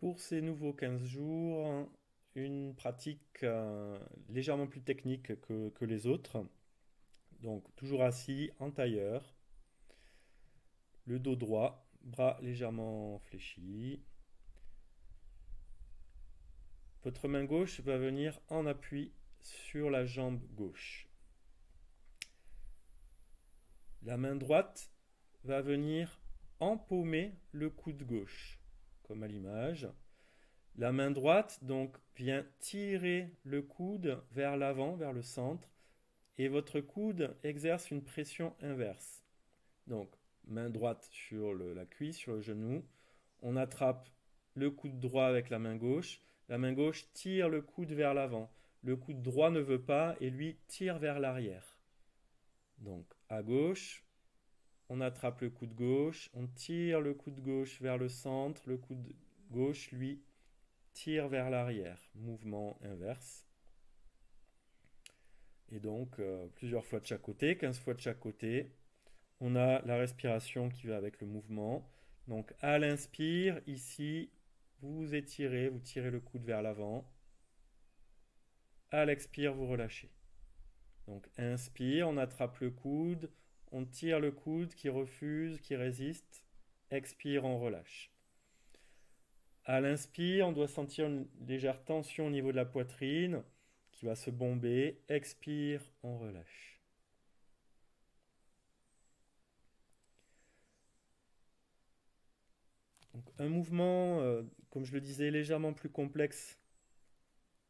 Pour ces nouveaux 15 jours, une pratique légèrement plus technique que les autres. Donc toujours assis en tailleur, le dos droit, bras légèrement fléchis. Votre main gauche va venir en appui sur la jambe gauche. La main droite va venir empaumer le coude gauche, comme à l'image. La main droite donc vient tirer le coude vers l'avant, vers le centre, et votre coude exerce une pression inverse. Donc, main droite sur la cuisse, sur le genou, on attrape le coude droit avec la main gauche tire le coude vers l'avant, le coude droit ne veut pas et lui tire vers l'arrière. Donc, à gauche, on attrape le coude gauche, on tire le coude gauche vers le centre, le coude gauche, lui, tire vers l'arrière. Mouvement inverse. Et donc, plusieurs fois de chaque côté, 15 fois de chaque côté. On a la respiration qui va avec le mouvement. Donc, à l'inspire, ici, vous vous étirez, vous tirez le coude vers l'avant. À l'expire, vous relâchez. Donc, inspire, on attrape le coude, on tire le coude qui refuse, qui résiste. Expire, on relâche. À l'inspire, on doit sentir une légère tension au niveau de la poitrine qui va se bomber. Expire, on relâche. Donc, un mouvement, comme je le disais, légèrement plus complexe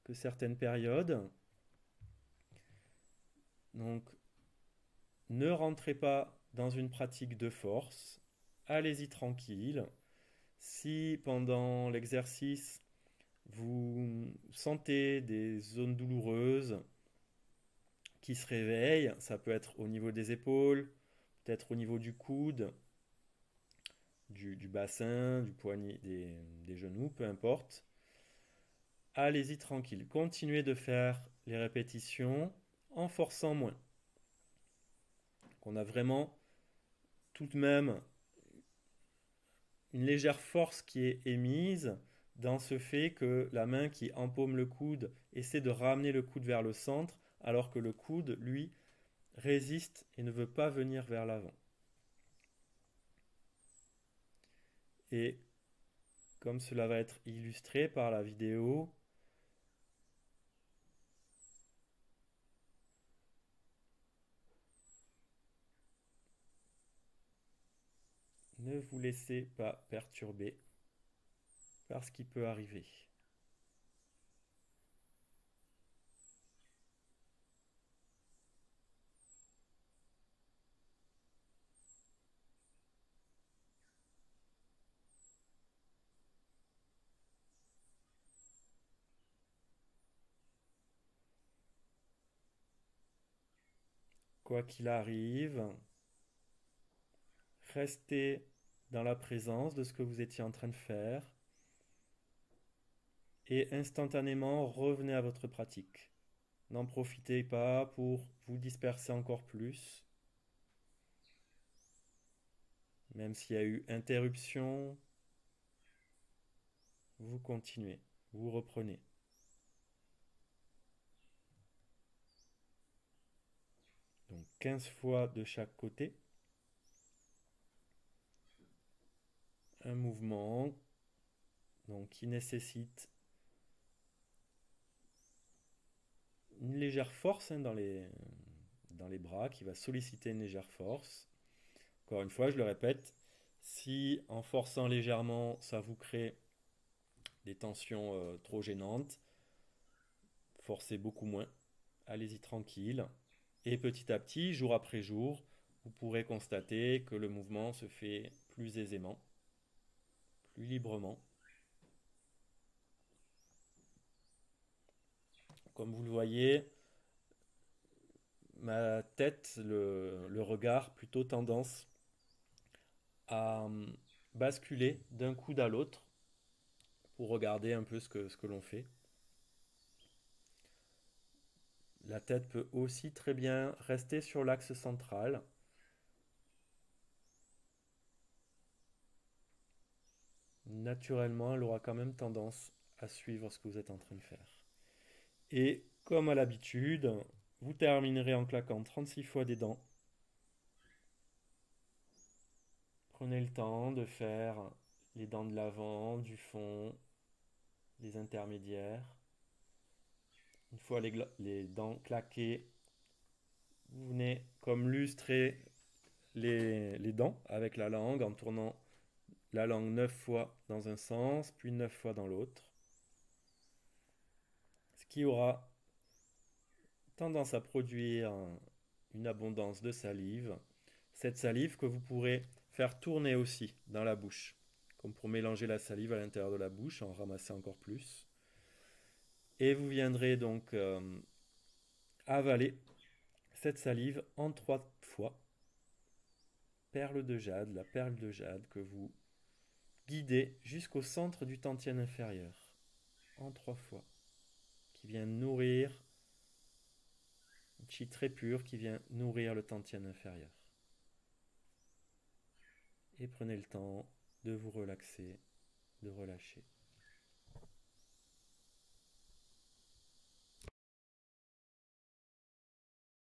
que certaines périodes. Donc, ne rentrez pas dans une pratique de force. Allez-y tranquille. Si pendant l'exercice, vous sentez des zones douloureuses qui se réveillent, ça peut être au niveau des épaules, peut-être au niveau du coude, du bassin, du poignet, des genoux, peu importe. Allez-y tranquille. Continuez de faire les répétitions en forçant moins. On a vraiment tout de même une légère force qui est émise dans ce fait que la main qui empaume le coude essaie de ramener le coude vers le centre, alors que le coude, lui, résiste et ne veut pas venir vers l'avant. Et comme cela va être illustré par la vidéo, ne vous laissez pas perturber par ce qui peut arriver. Quoi qu'il arrive, restez dans la présence de ce que vous étiez en train de faire et instantanément revenez à votre pratique. N'en profitez pas pour vous disperser encore plus. Même s'il y a eu interruption, vous continuez, vous reprenez. Donc 15 fois de chaque côté. Un mouvement donc, qui nécessite une légère force dans les bras, qui va solliciter une légère force. Encore une fois, je le répète, si en forçant légèrement, ça vous crée des tensions trop gênantes, forcez beaucoup moins. Allez-y tranquille. Et petit à petit, jour après jour, vous pourrez constater que le mouvement se fait plus aisément, plus librement. Comme vous le voyez, ma tête, le regard, plutôt tendance à basculer d'un coude à l'autre pour regarder un peu ce que l'on fait. La tête peut aussi très bien rester sur l'axe central. naturellement, elle aura quand même tendance à suivre ce que vous êtes en train de faire. Et comme à l'habitude, vous terminerez en claquant 36 fois des dents. Prenez le temps de faire les dents de l'avant, du fond, les intermédiaires. Une fois les dents claquées, vous venez comme lustrer les dents avec la langue en tournant la langue 9 fois dans un sens, puis 9 fois dans l'autre. Ce qui aura tendance à produire une abondance de salive. Cette salive que vous pourrez faire tourner aussi dans la bouche, comme pour mélanger la salive à l'intérieur de la bouche, en ramasser encore plus. Et vous viendrez donc avaler cette salive en 3 fois. Perle de jade, la perle de jade que vous guidez jusqu'au centre du tantien inférieur, en 3 fois, qui vient nourrir, un chi très pur qui vient nourrir le tantien inférieur. Et prenez le temps de vous relaxer, de relâcher.